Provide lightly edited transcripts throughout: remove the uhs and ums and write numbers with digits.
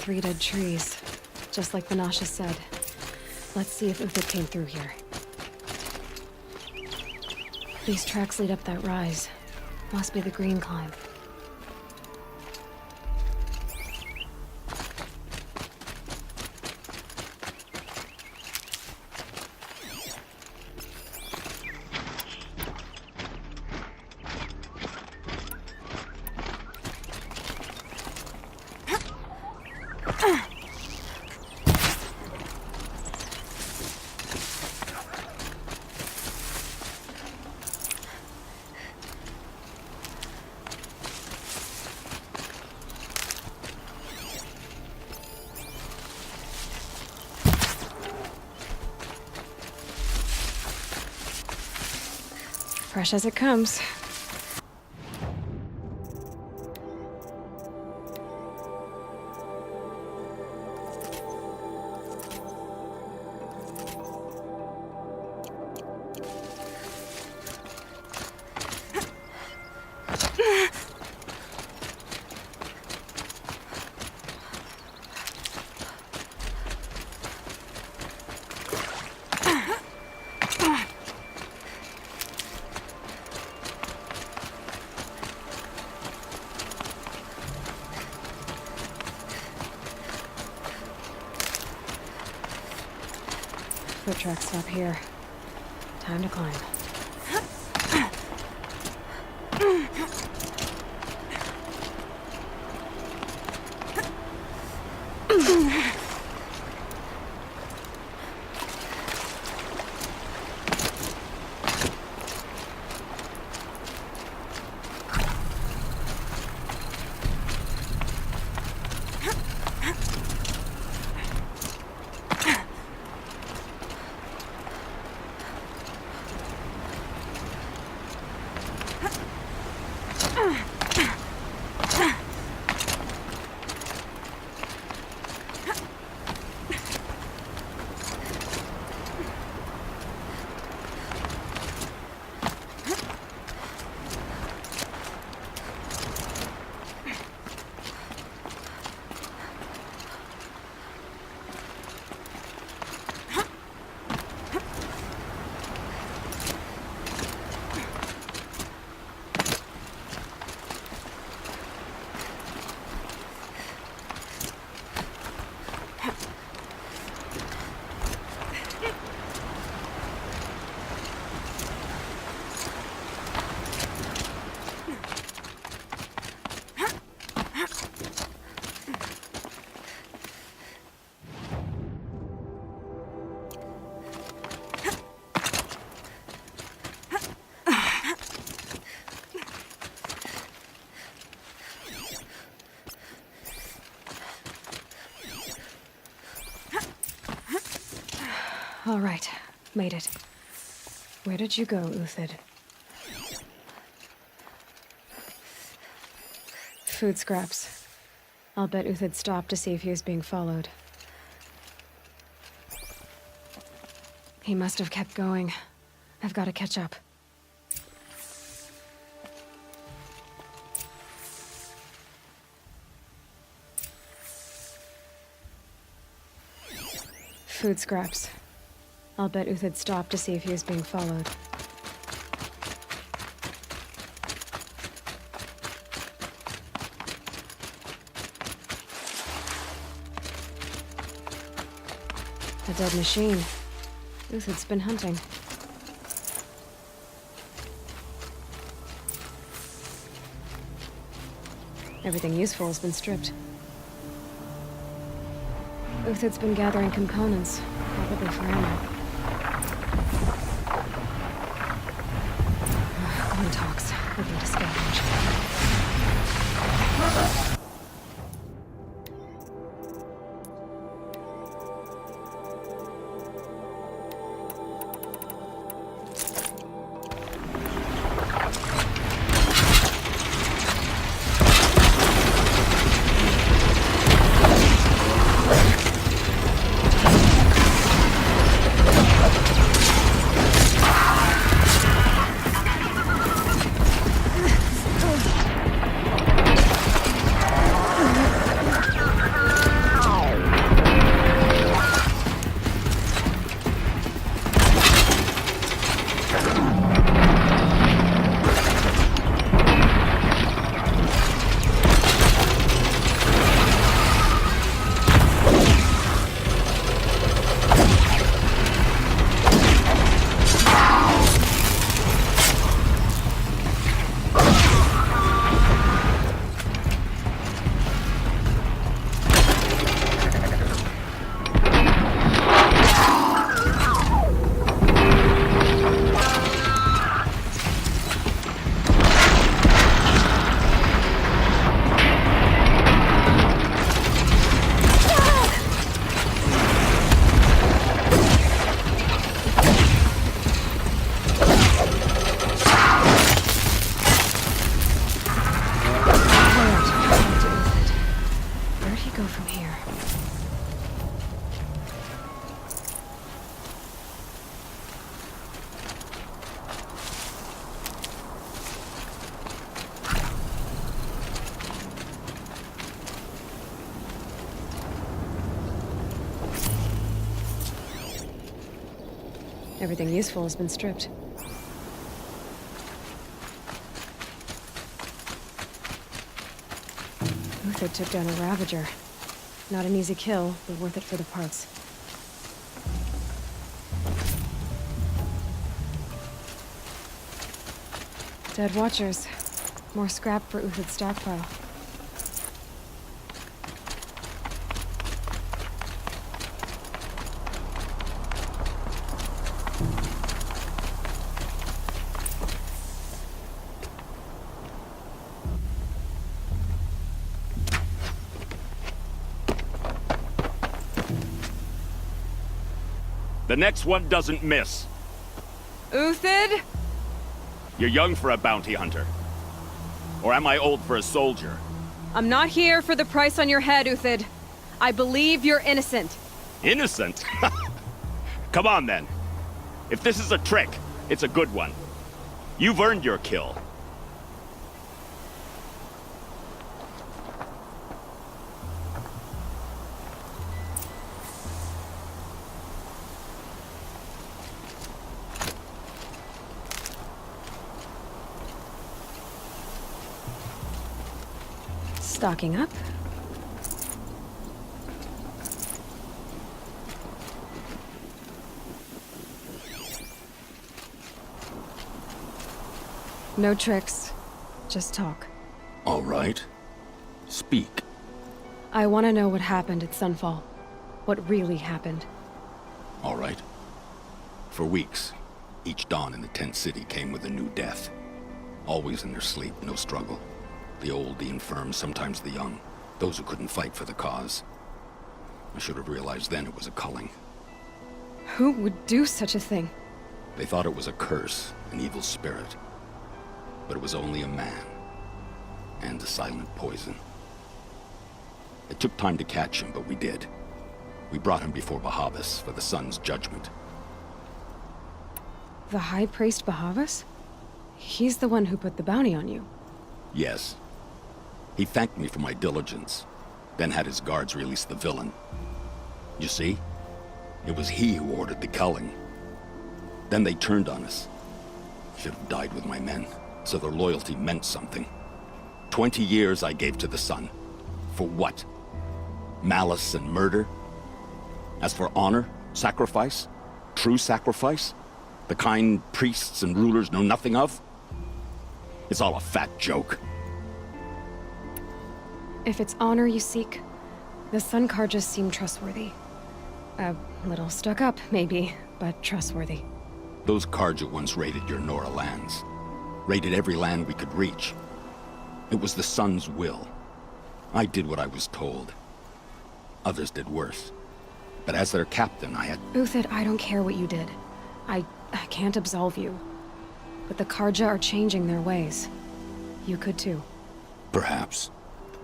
3 dead trees, just like Vanasha said. Let's see if Uthid came through here. These tracks lead up that rise. Must be the green climb. Fresh as it comes. Foot tracks stop here. Time to climb. All right, made it. Where did you go, Uthid? Food scraps. I'll bet Uthid stopped to see if he was being followed. He must have kept going. I've got to catch up. Food scraps. I'll bet Uthid stopped to see if he was being followed. A dead machine. Uthid's been hunting. Everything useful has been stripped. Uthid's been gathering components, probably for ammo. Gone talks. Looking to scavenge. go from here? Everything useful has been stripped. Lucadio took down a Ravager. Not an easy kill, but worth it for the parts. Dead Watchers. More scrap for Uthid's stockpile. The next one doesn't miss. Uthid? You're young for a bounty hunter. Or am I old for a soldier? I'm not here for the price on your head, Uthid. I believe you're innocent. Innocent? Come on, then. If this is a trick, it's a good one. You've earned your kill. Stocking up. No tricks. Just talk. All right. Speak. I want to know what happened at Sunfall. What really happened. All right. For weeks, each dawn in the tent city came with a new death. Always in their sleep, no struggle. The old, the infirm, sometimes the young. Those who couldn't fight for the cause. I should have realized then it was a culling. Who would do such a thing? They thought it was a curse, an evil spirit. But it was only a man. And a silent poison. It took time to catch him, but we did. We brought him before Bahavas for the sun's judgment. The High Priest Bahavas? He's the one who put the bounty on you. Yes. He thanked me for my diligence, then had his guards release the villain. You see? It was he who ordered the culling. Then they turned on us. Should have died with my men, so their loyalty meant something. 20 years I gave to the sun. For what? Malice and murder? As for honor, sacrifice, true sacrifice, the kind priests and rulers know nothing of? It's all a fat joke. If it's honor you seek, the Sun Karjas seem trustworthy. A little stuck up, maybe, but trustworthy. Those Karja once raided your Nora lands. Raided every land we could reach. It was the Sun's will. I did what I was told. Others did worse. But as their captain, I had... Uthid, I don't care what you did. I can't absolve you. But the Karja are changing their ways. You could too. Perhaps.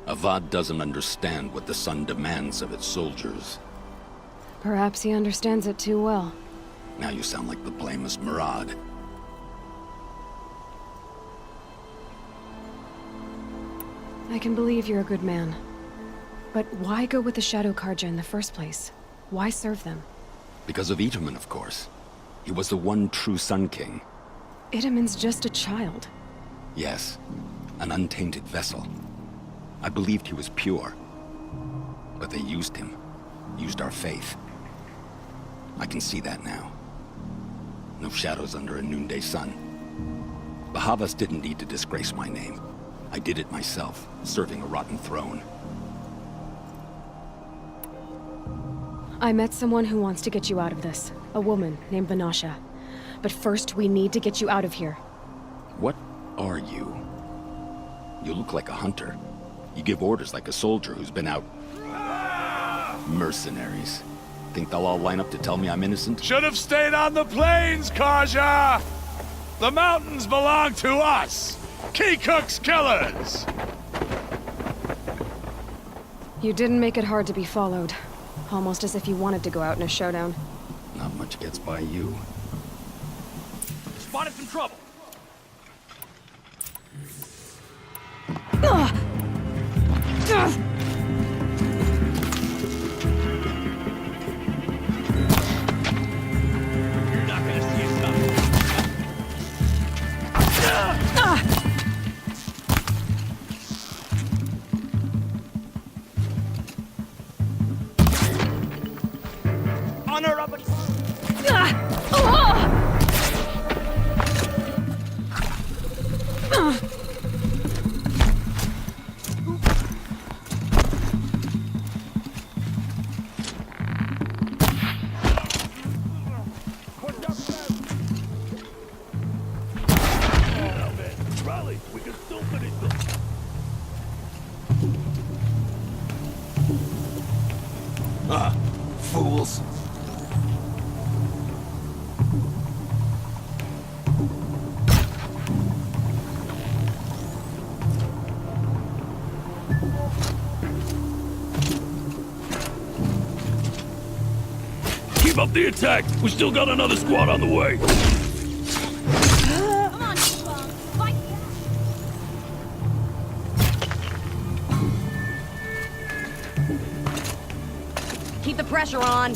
Avad doesn't understand what the Sun demands of its soldiers. Perhaps he understands it too well. Now you sound like the blameless Murad. I can believe you're a good man. But why go with the Shadow Karja in the first place? Why serve them? Because of Itaman, of course. He was the one true Sun King. Itaman's just a child. Yes, an untainted vessel. I believed he was pure. But they used him. Used our faith. I can see that now. No shadows under a noonday sun. Bahavas didn't need to disgrace my name. I did it myself, serving a rotten throne. I met someone who wants to get you out of this. A woman named Vanasha. But first, we need to get you out of here. What are you? You look like a hunter. You give orders like a soldier who's been out... Mercenaries. Think they'll all line up to tell me I'm innocent? Should have stayed on the plains, Kaja! The mountains belong to us! Keycook's killers! You didn't make it hard to be followed. Almost as if you wanted to go out in a showdown. Not much gets by you. Spotted some trouble. You're not gonna see us coming. Honor up and... Rally, we can still finish this. Fools. Keep up the attack. We still got another squad on the way. Come on, fight! Keep the pressure on.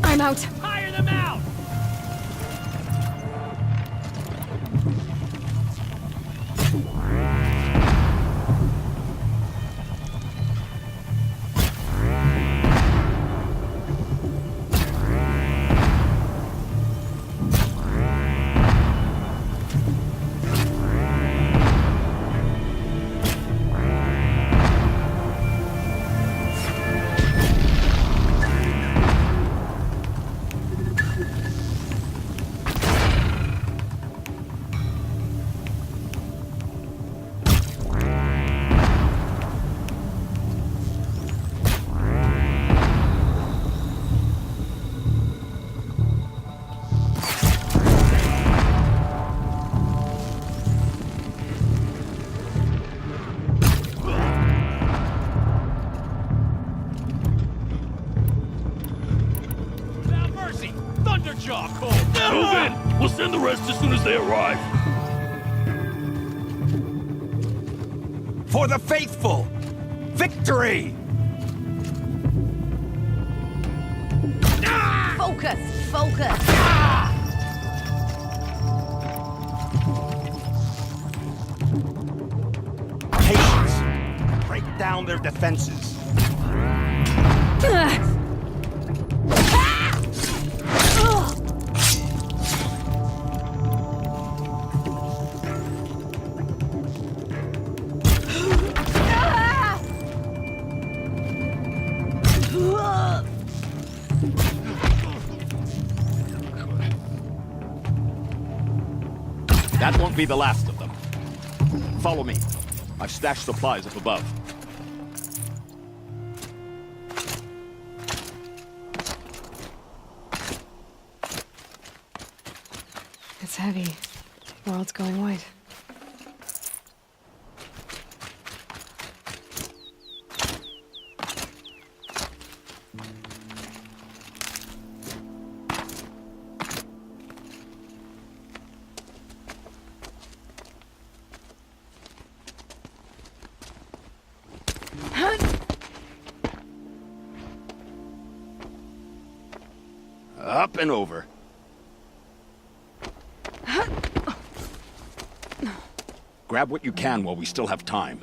I'm out. Hire them out! Without mercy! Thunderjaw cold! Move in! We'll send the rest as soon as they arrive. For the faithful! Victory! Focus! Focus! Patience! Break down their defenses. That won't be the last of them. Follow me. I've stashed supplies up above. It's heavy. World's going white. Up and over. Grab what you can while we still have time.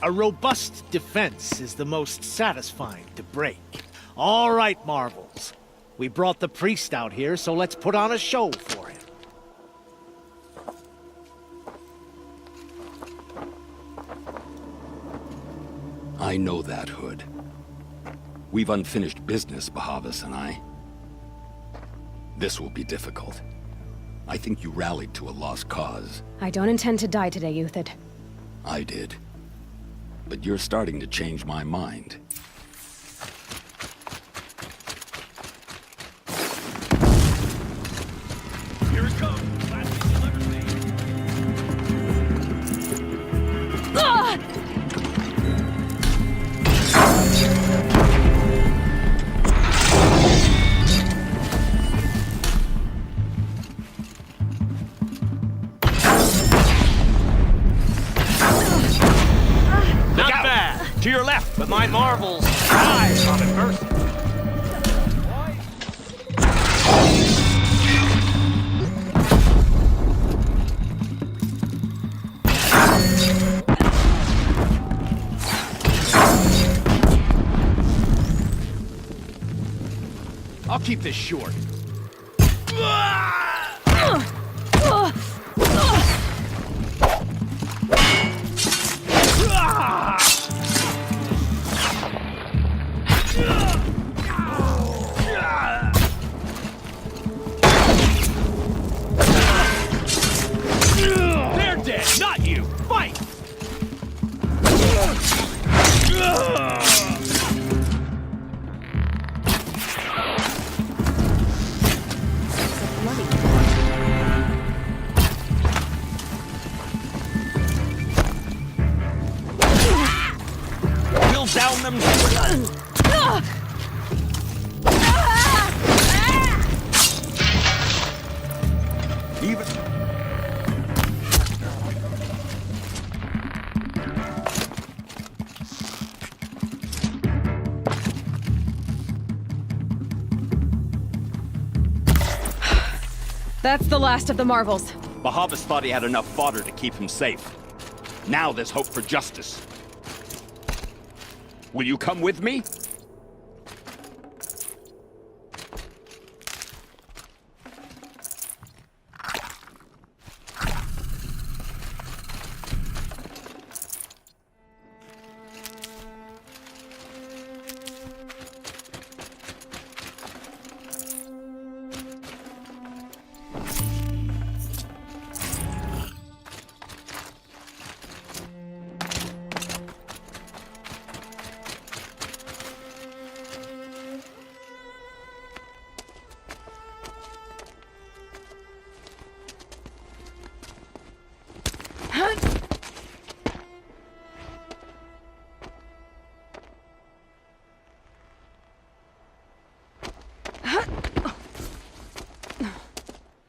A robust defense is the most satisfying to break. All right, Marvels. We brought the priest out here, so let's put on a show for him. I know that, Hood. We've unfinished business, Bahavas and I. This will be difficult. I think you rallied to a lost cause. I don't intend to die today, Euthyd. I did. But you're starting to change my mind. Here it comes. Last thing you'll ever see. Look out! To your left! But my marvels rise on adversity. I'll keep this short. They're dead, not you! Fight! We'll down them. Even. That's the last of the Marvels. Bahavas thought he had enough fodder to keep him safe. Now there's hope for justice. Will you come with me?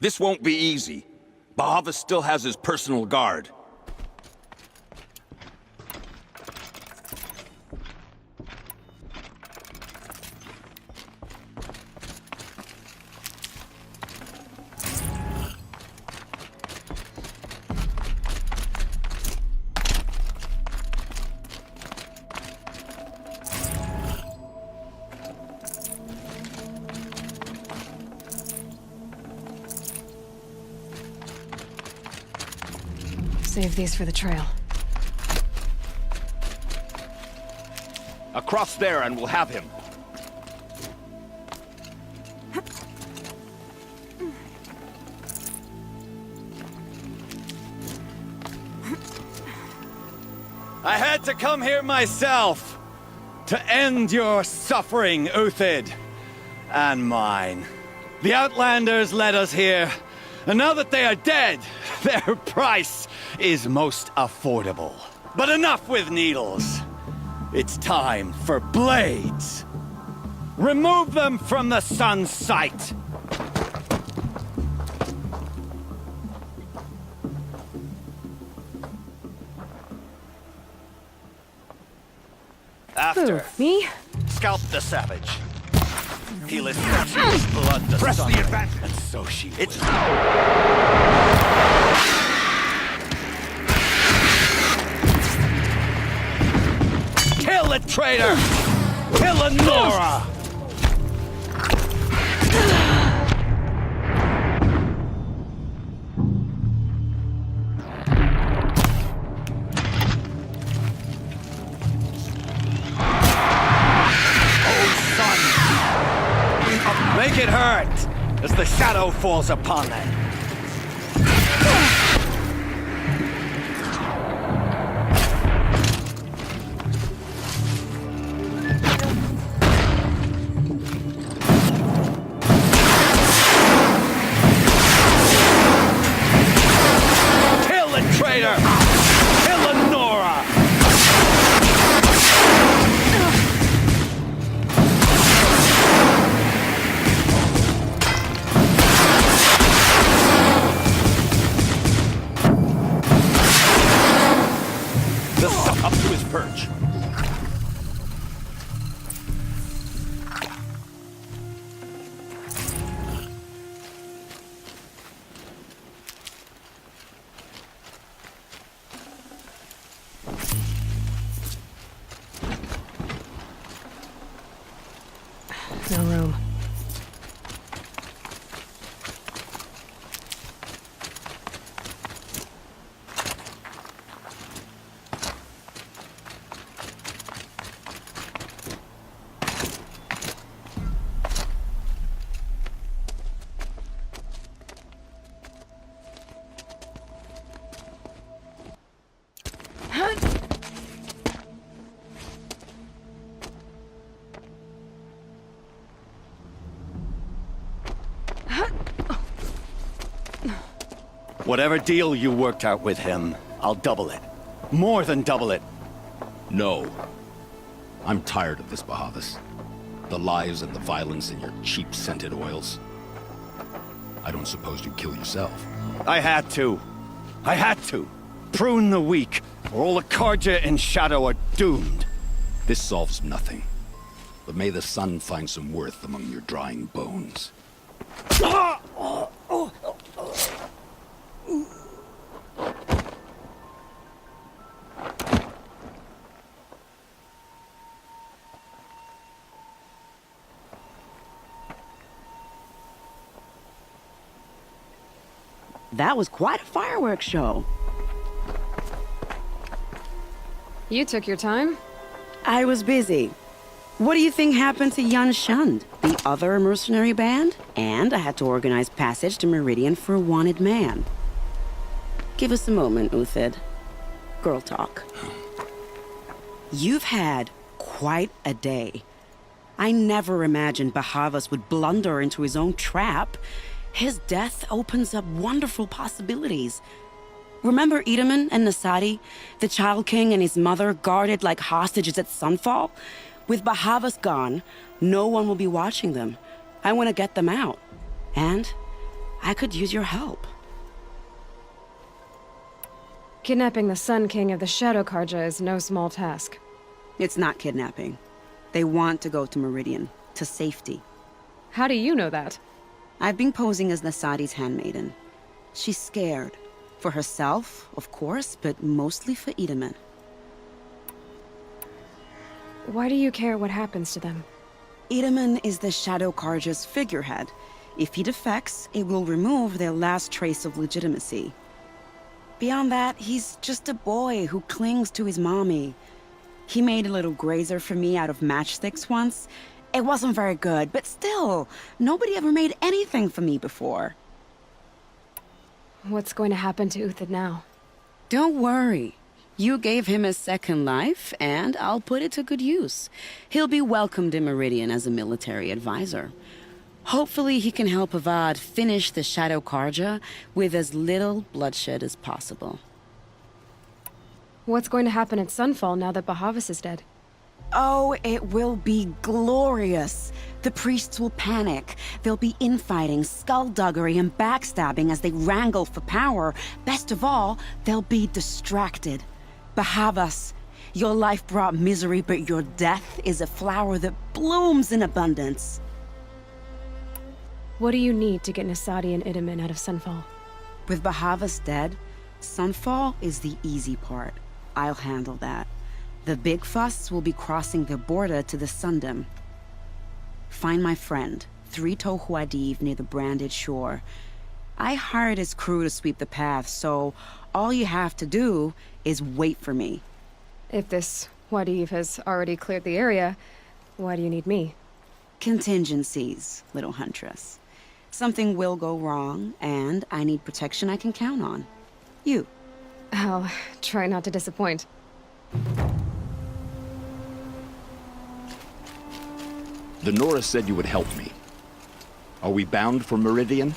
This won't be easy. Bahavas still has his personal guard. Save these for the trail. Across there and we'll have him. I had to come here myself to end your suffering, Euthyd, and mine. The Outlanders led us here, and now that they are dead, their price is most affordable. But enough with needles. It's time for blades. Remove them from the sun's sight. Who, me? Scalp the savage. Heal his blood the Press sun, the advance. and so she It's will. Kill it, traitor! Kill Nora! Make it hurt as the shadow falls upon them. Kill the traitor! Kill Nora! Up to his perch. No room. Whatever deal you worked out with him, I'll double it. More than double it. No. I'm tired of this, Bahavas. The lies and the violence and your cheap scented oils. I don't suppose you'd kill yourself. I had to. I had to. Prune the weak, or all the Carja in Shadow are doomed. This solves nothing. But may the sun find some worth among your drying bones. That was quite a fireworks show. You took your time? I was busy. What do you think happened to Yan Shund, the other mercenary band? And I had to organize passage to Meridian for a wanted man. Give us a moment, Uthid. Girl talk. You've had quite a day. I never imagined Bahavas would blunder into his own trap. His death opens up wonderful possibilities. Remember Edaman and Nasadi, the Child King and his mother guarded like hostages at Sunfall? With Bahavas gone, no one will be watching them. I want to get them out. And I could use your help. Kidnapping the Sun King of the Shadow Karja is no small task. It's not kidnapping. They want to go to Meridian, to safety. How do you know that? I've been posing as Nasadi's handmaiden. She's scared. For herself, of course, but mostly for Edaman. Why do you care what happens to them? Edaman is the Shadow Karja's figurehead. If he defects, it will remove their last trace of legitimacy. Beyond that, he's just a boy who clings to his mommy. He made a little grazer for me out of matchsticks once. It wasn't very good, but still, nobody ever made anything for me before. What's going to happen to Uthid now? Don't worry. You gave him a second life, and I'll put it to good use. He'll be welcomed in Meridian as a military advisor. Hopefully he can help Avad finish the Shadow Karja with as little bloodshed as possible. What's going to happen at Sunfall now that Bahavas is dead? Oh, it will be glorious. The priests will panic. There'll be infighting, skullduggery, and backstabbing as they wrangle for power. Best of all, they'll be distracted. Bahavas, your life brought misery, but your death is a flower that blooms in abundance. What do you need to get Nasadi and Edaman out of Sunfall? With Bahavas dead, Sunfall is the easy part. I'll handle that. The big fuss will be crossing the border to the Sundom. Find my friend, Three-Toe Huadiv, near the branded shore. I hired his crew to sweep the path, so all you have to do is wait for me. If this Wadiv has already cleared the area, why do you need me? Contingencies, little huntress. Something will go wrong, and I need protection I can count on. You. I'll try not to disappoint. The Nora said you would help me. Are we bound for Meridian?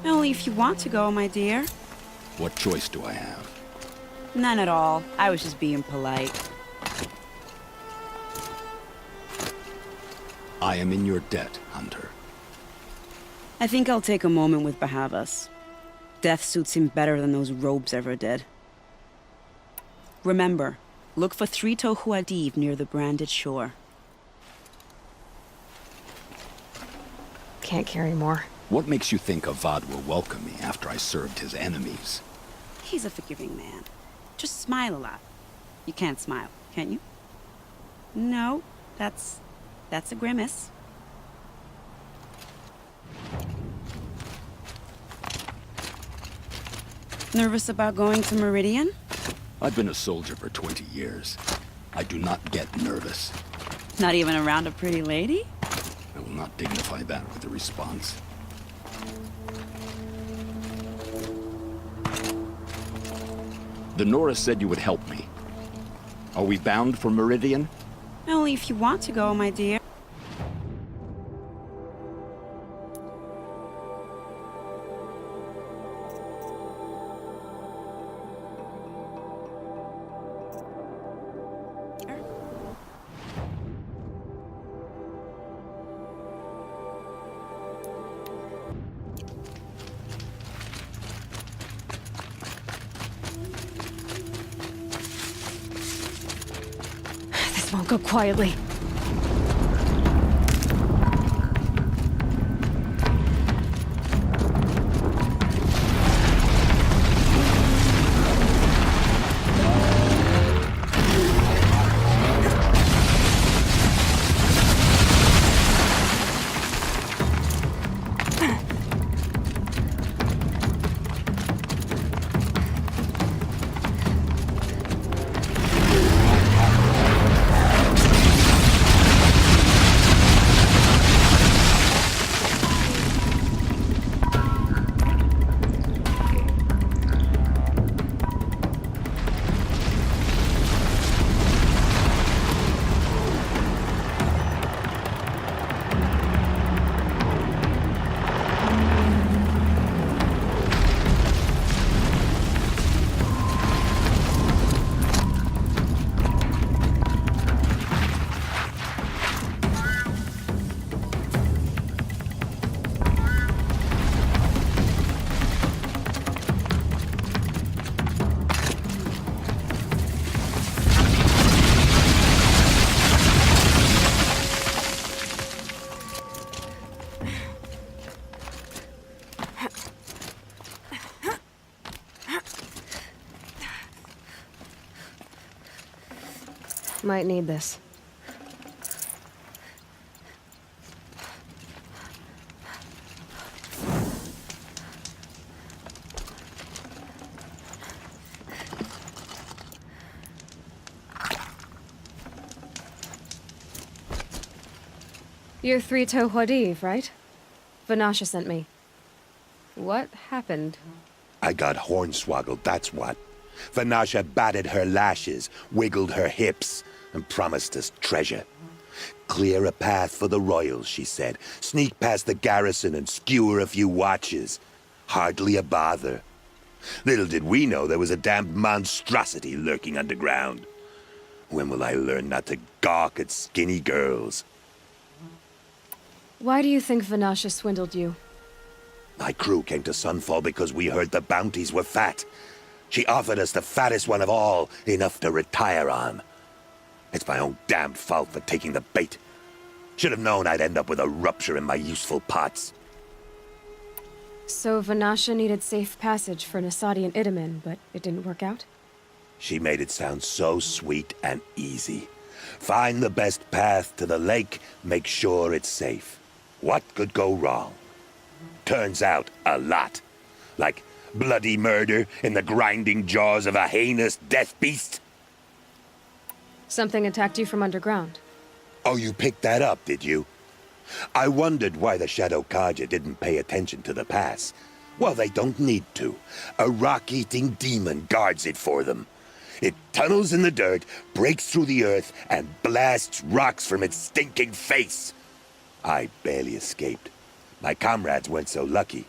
Only if you want to go, my dear. What choice do I have? None at all. I was just being polite. I am in your debt, Hunter. I think I'll take a moment with Bahavas. Death suits him better than those robes ever did. Remember, look for Three-Toe Huadiv near the branded shore. Can't carry more. What makes you think Avad will welcome me after I served his enemies? He's a forgiving man. Just smile a lot. You can't smile, can you? No, that's a grimace. Nervous about going to Meridian? I've been a soldier for 20 years. I do not get nervous. Not even around a pretty lady? I will not dignify that with a response. The Nora said you would help me. Are we bound for Meridian? Only if you want to go, my dear. This won't go quietly. Might need this. You're Three-Toe Huadiv, right? Vanasha sent me. What happened? I got hornswoggled, that's what. Vanasha batted her lashes, wiggled her hips, and promised us treasure. Clear a path for the royals, she said. Sneak past the garrison and skewer a few watches. Hardly a bother. Little did we know there was a damned monstrosity lurking underground. When will I learn not to gawk at skinny girls? Why do you think Vanasha swindled you? My crew came to Sunfall because we heard the bounties were fat. She offered us the fattest one of all, enough to retire on. It's my own damned fault for taking the bait. Should have known I'd end up with a rupture in my useful pots. So Vanasha needed safe passage for Nasadi and Itamen, but it didn't work out? She made it sound so sweet and easy. Find the best path to the lake, make sure it's safe. What could go wrong? Turns out, a lot. Like bloody murder in the grinding jaws of a heinous death beast. Something attacked you from underground. Oh, you picked that up, did you? I wondered why the Shadow Kaja didn't pay attention to the pass. Well, they don't need to. A rock-eating demon guards it for them. It tunnels in the dirt, breaks through the earth, and blasts rocks from its stinking face. I barely escaped. My comrades weren't so lucky.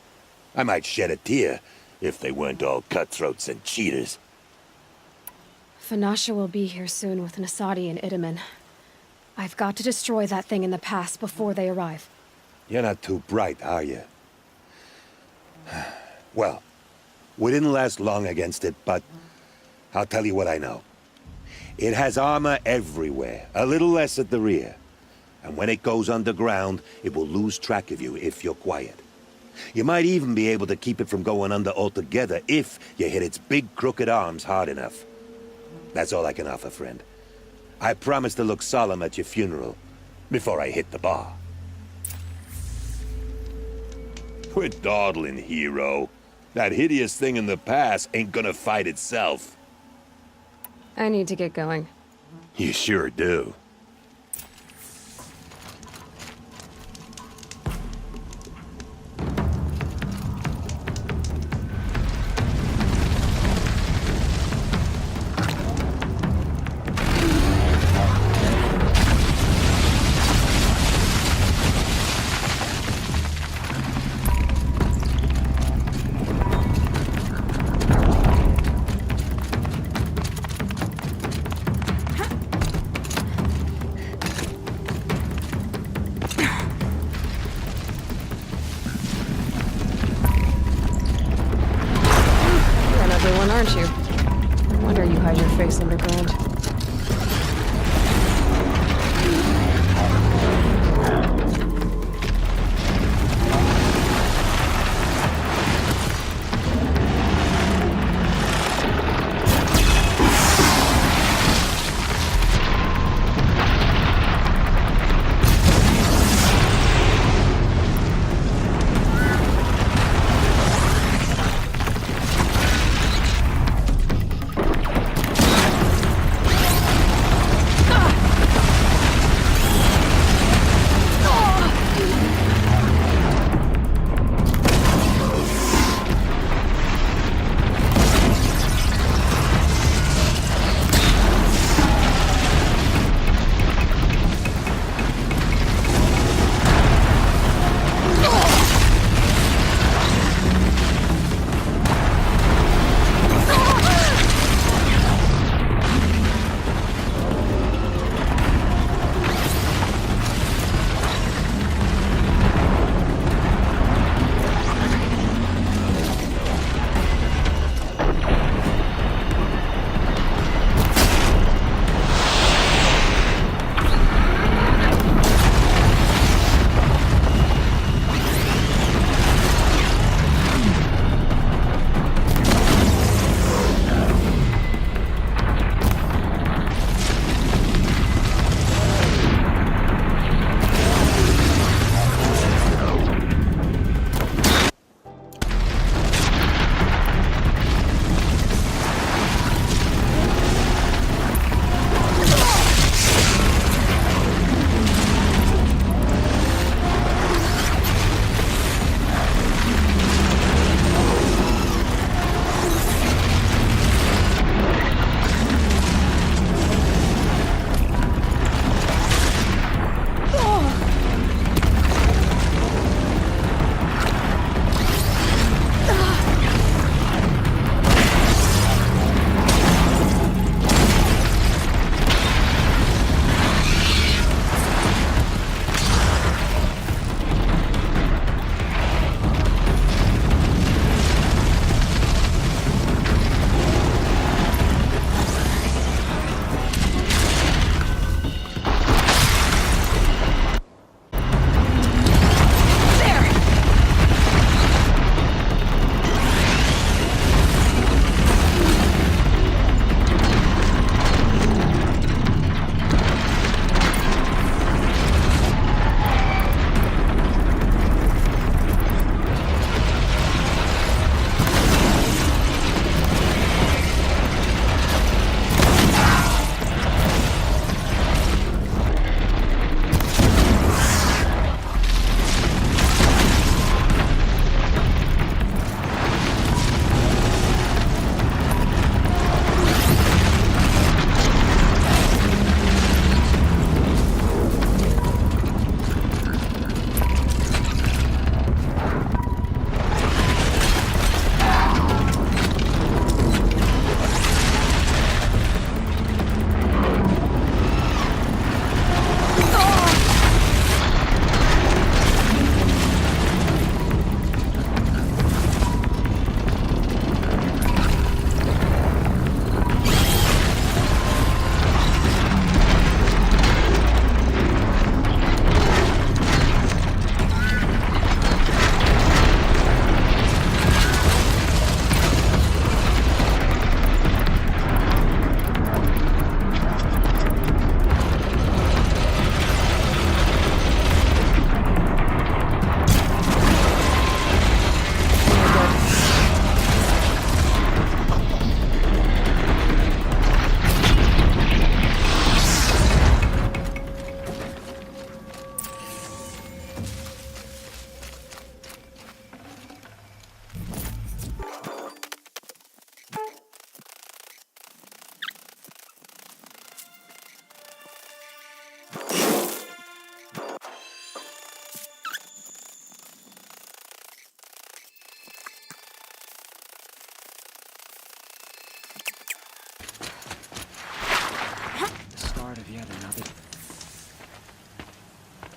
I might shed a tear if they weren't all cutthroats and cheaters. Vanasha will be here soon with Nasadi and Itamen. I've got to destroy that thing in the pass before they arrive. You're not too bright, are you? Well, we didn't last long against it, but I'll tell you what I know. It has armor everywhere, a little less at the rear. And when it goes underground, it will lose track of you if you're quiet. You might even be able to keep it from going under altogether if you hit its big crooked arms hard enough. That's all I can offer, friend. I promise to look solemn at your funeral before I hit the bar. Quit dawdling, hero. That hideous thing in the pass ain't gonna fight itself. I need to get going. You sure do. Aren't you? No wonder you hide your face underground.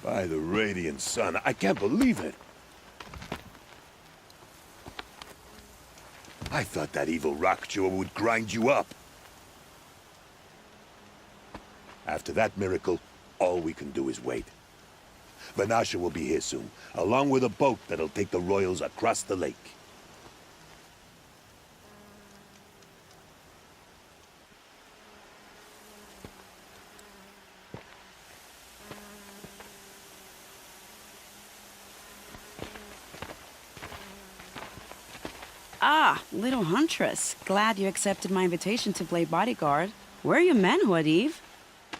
By the radiant sun, I can't believe it. I thought that evil rockjaw would grind you up. After that miracle, all we can do is wait. Vanasha will be here soon, along with a boat that'll take the royals across the lake. Ah, little huntress. Glad you accepted my invitation to play bodyguard. Where are your men, Huadiv?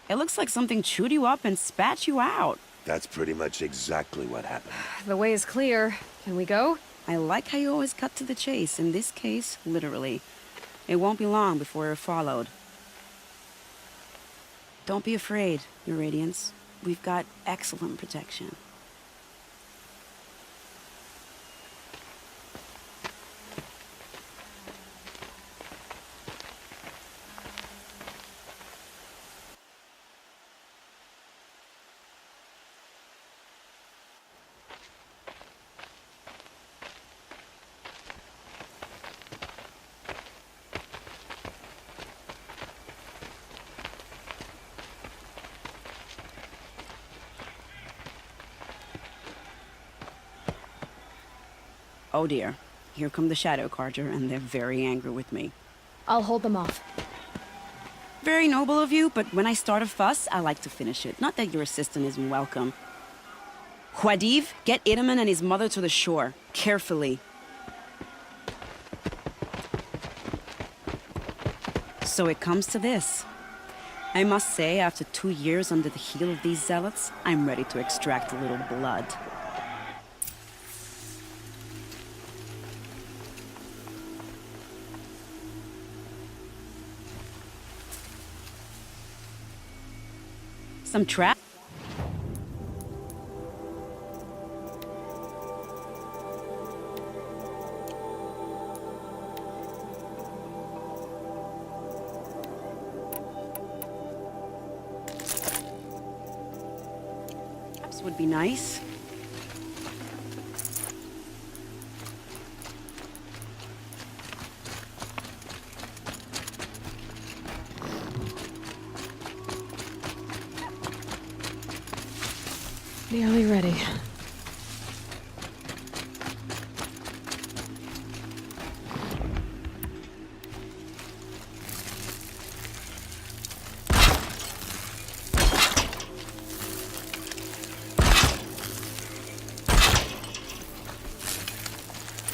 It looks like something chewed you up and spat you out. That's pretty much exactly what happened. The way is clear. Can we go? I like how you always cut to the chase. In this case, literally. It won't be long before we're followed. Don't be afraid, Your Radiance. We've got excellent protection. Oh dear. Here come the Shadow Carja, and they're very angry with me. I'll hold them off. Very noble of you, but when I start a fuss, I like to finish it. Not that your assistant isn't welcome. Huadiv, get Itaman and his mother to the shore. Carefully. So it comes to this. I must say, after 2 years under the heel of these zealots, I'm ready to extract a little blood. Some trap? Traps would be nice. Nearly ready.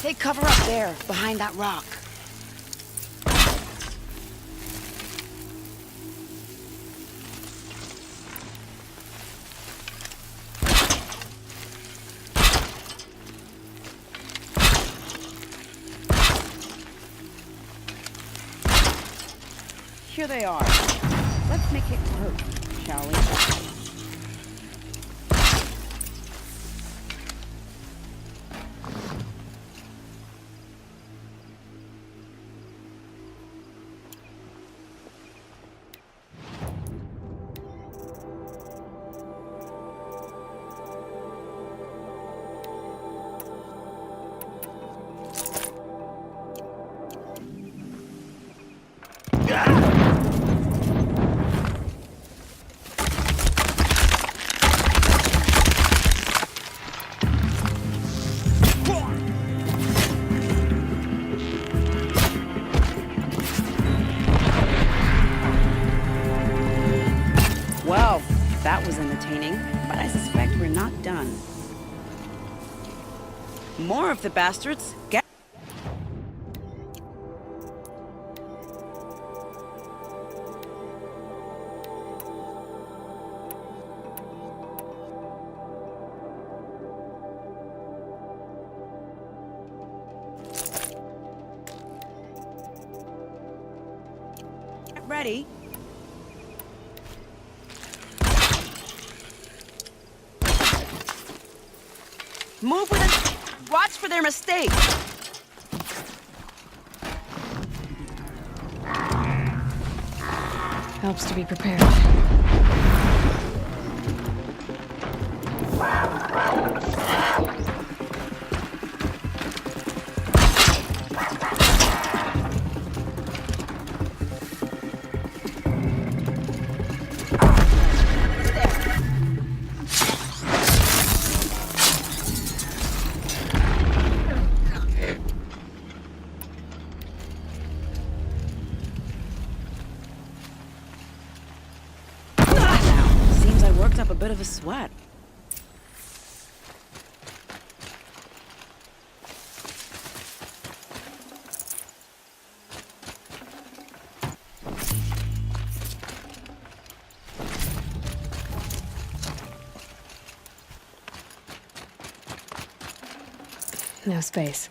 Take cover up there, behind that rock. Here they are. Let's make it work, shall we? Well, that was entertaining, but I suspect we're not done. More of the bastards. Get ready. Move with it. Watch for their mistake. Helps to be prepared. Seems I worked up a bit of a sweat. No space.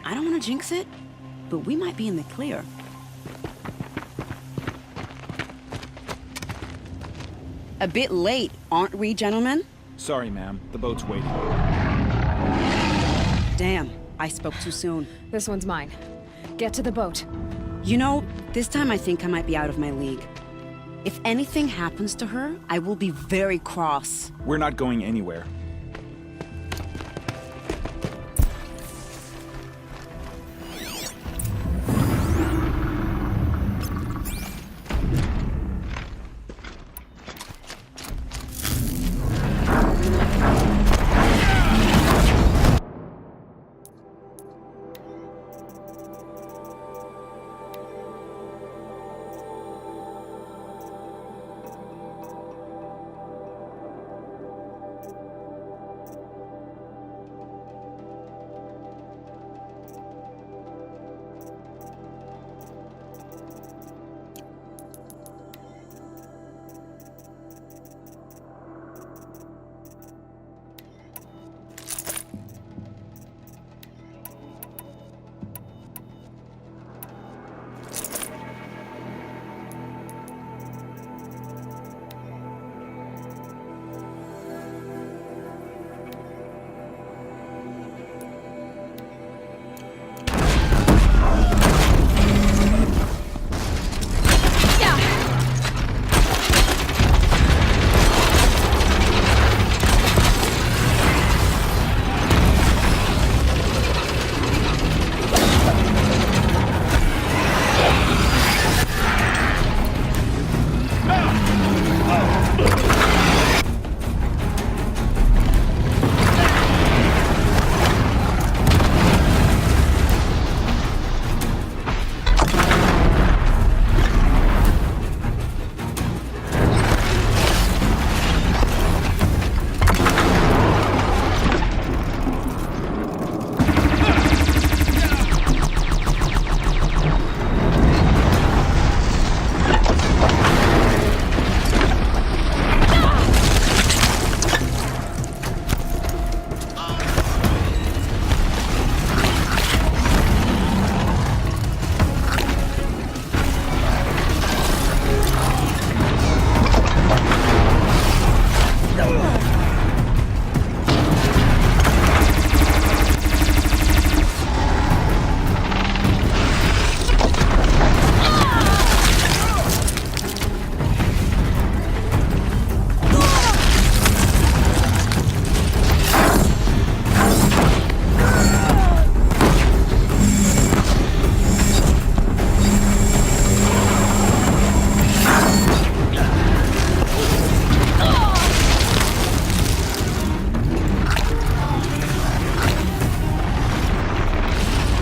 I don't want to jinx it, but we might be in the clear. A bit late, aren't we, gentlemen? Sorry, ma'am. The boat's waiting. Damn, I spoke too soon. This one's mine. Get to the boat. You know, this time I think I might be out of my league. If anything happens to her, I will be very cross. We're not going anywhere.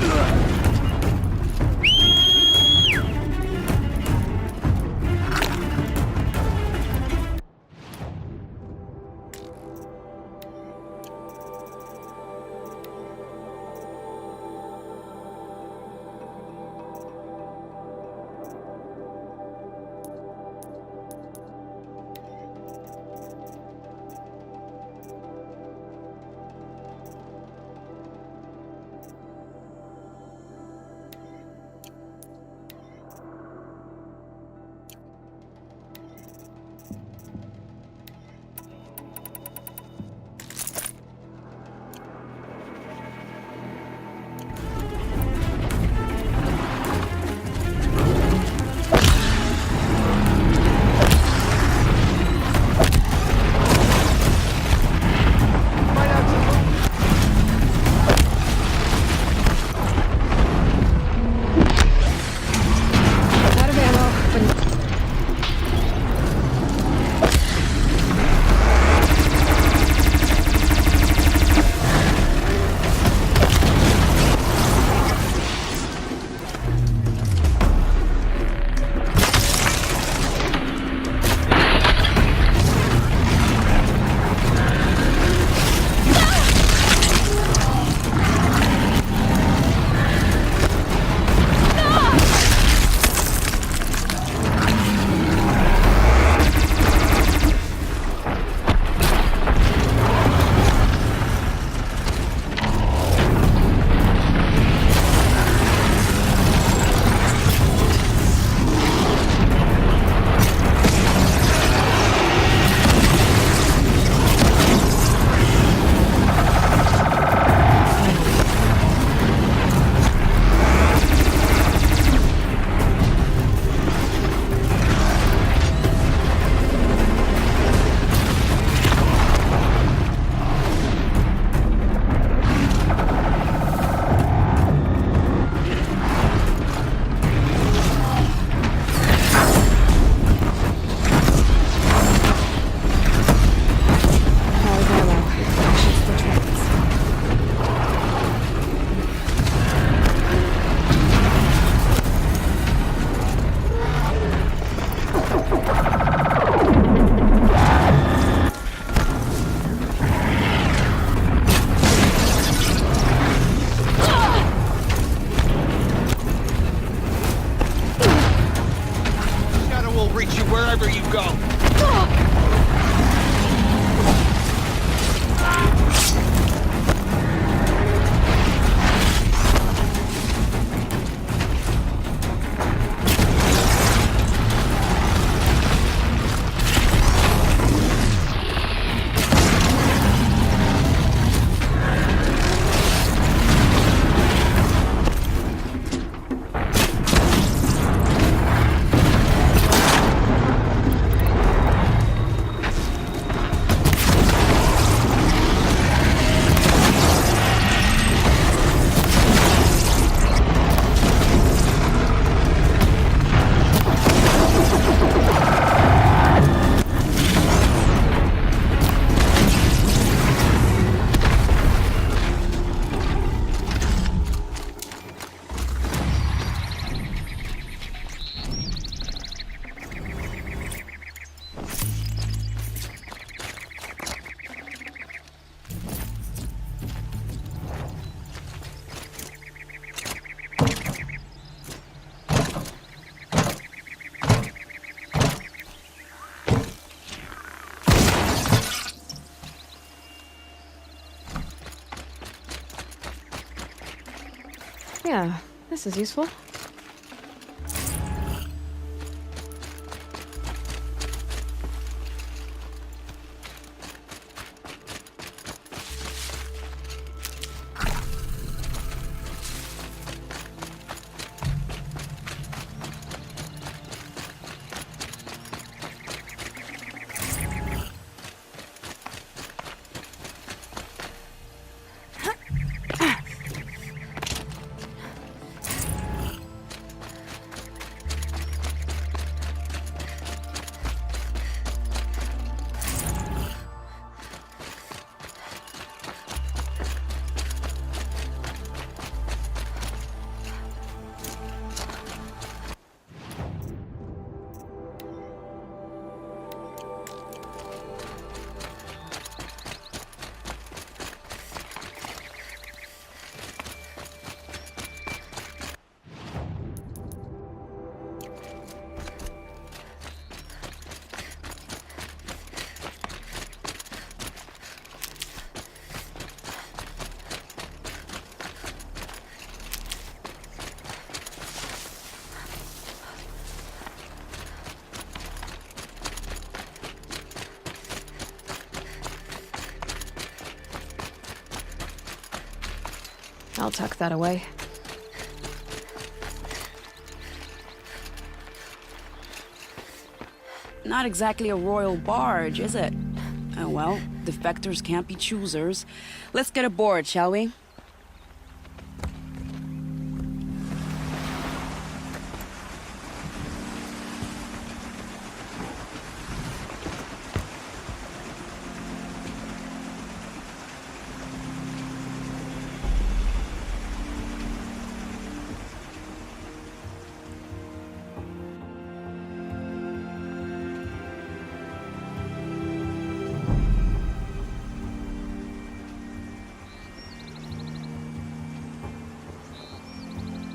Out of ammo, but Yeah, this is useful. I'll tuck that away. Not exactly a royal barge, is it? Oh well, defectors can't be choosers. Let's get aboard, shall we?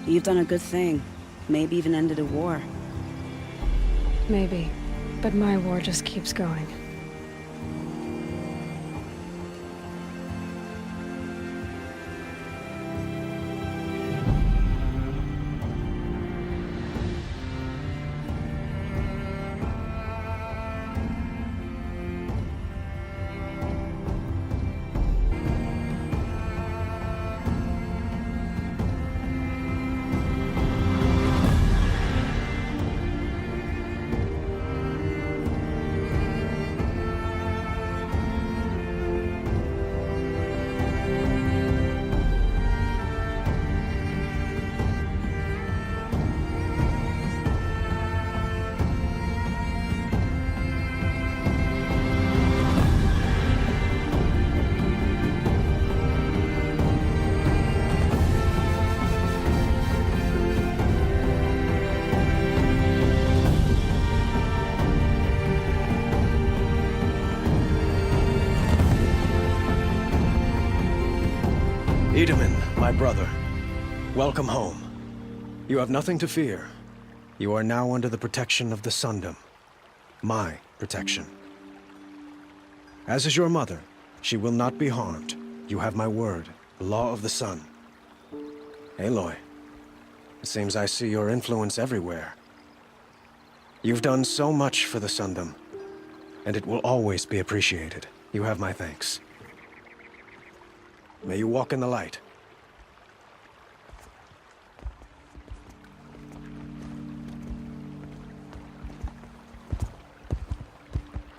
You've done a good thing. Maybe even ended a war. Maybe. But my war just keeps going. Edaman, my brother, welcome home. You have nothing to fear. You are now under the protection of the Sundom. My protection. As is your mother, she will not be harmed. You have my word, the law of the sun. Aloy, it seems I see your influence everywhere. You've done so much for the Sundom, and it will always be appreciated. You have my thanks. May you walk in the light.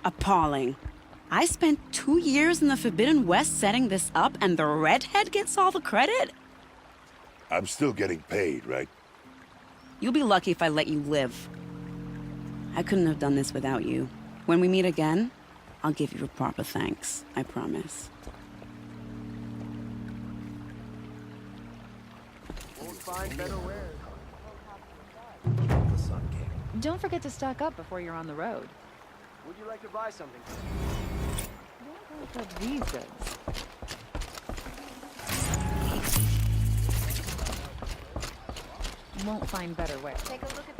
Appalling. I spent 2 years in the Forbidden West setting this up, and the redhead gets all the credit? I'm still getting paid, right? You'll be lucky if I let you live. I couldn't have done this without you. When we meet again, I'll give you a proper thanks. I promise. Don't forget to stock up before you're on the road. Would you like to buy something? Don't go for these goods. Won't find better wear. Take a look at